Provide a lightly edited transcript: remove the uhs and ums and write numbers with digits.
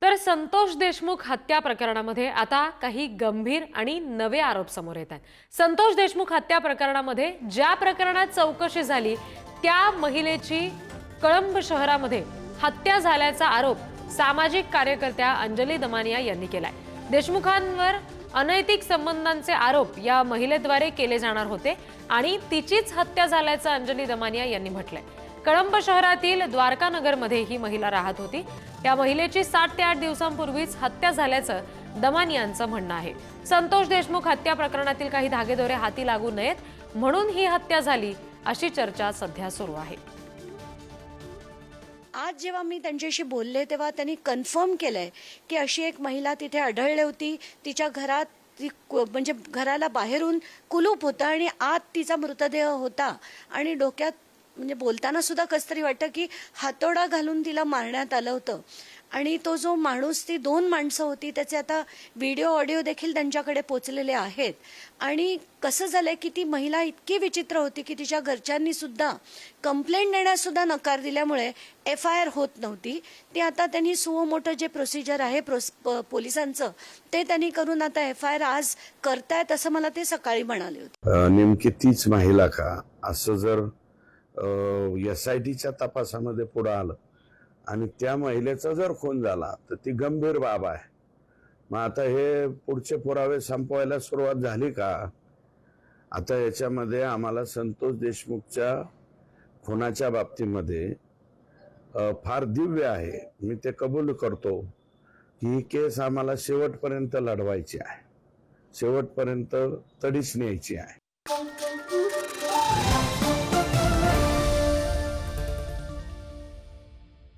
तर संतोष देशमुख हत्या प्रकरणामध्ये आता काही गंभीर आणि नवे आरोप समोर येत आहेत। संतोष देशमुख हत्या प्रकरणामध्ये ज्या प्रकरणात चौकशी झाली त्या महिलेची कळंब शहरामध्ये हत्या झाल्याचा आरोप सामाजिक कार्यकर्त्या अंजली दमानिया यांनी केलाय। देशमुखांवर अनैतिक संबंधांचे आरोप या महिलेद्वारे केले जाणार होते आणि तिचीच हत्या झाल्याचं अंजली दमानिया यांनी म्हटलंय। कळंब शहरातील द्वारका नगरमध्ये ही महिला राहत होती। त्या महिलेची 7 ते 8 दिवसांपूर्वीच हत्या झाल्याचं दमानियांचं म्हणणं आहे। संतोष देशमुख हत्या प्रकरणातील काही धागेदोरे हाती लागू नयेत म्हणून ही हत्या झाली अशी चर्चा सध्या सुरू आहे। आज जेव्हा मी त्यांच्याशी बोलले तेव्हा त्यांनी कन्फर्म केलंय की अशी एक महिला तिथे आढळली होती। तिच्या घरात म्हणजे घराला बाहेरून कुलूप होतं आणि आत तिचा मृतदेह होता आणि डोक्यात म्हणजे बोलताना सुद्धा कसं तरी वाटतं की हातोडा घालून तिला मारण्यात आलं होतं। आणि तो जो माणूस, ती 2 माणसं होती, त्याचे आता व्हिडिओ ऑडिओ देखील त्यांच्याकडे पोचलेले आहेत। आणि कसं झालंय की ती महिला इतकी विचित्र होती की तिच्या घरच्यांनी सुद्धा कंप्लेंट देण्यास सुद्धा नकार दिल्यामुळे FIR होत नव्हती। ती आता त्यांनी सुओ मोठं जे प्रोसिजर आहे पोलिसांचं ते त्यांनी करून आता FIR आज करतायत असं मला ते सकाळी म्हणाले होते। नेमकी तीच महिला का असं जर SITच्या तपासामध्ये पुढे आलं आणि त्या महिलेचा जर खून झाला तर ती गंभीर बाब आहे। मग आता हे पुढचे पुरावे संपवायला सुरुवात झाली का? आता याच्यामध्ये आम्हाला संतोष देशमुखच्या खुनाच्या बाबतीमध्ये फार दिव्य आहे, मी ते कबूल करतो की ही केस आम्हाला शेवटपर्यंत लढवायची आहे, शेवटपर्यंत तडीच न्यायची आहे।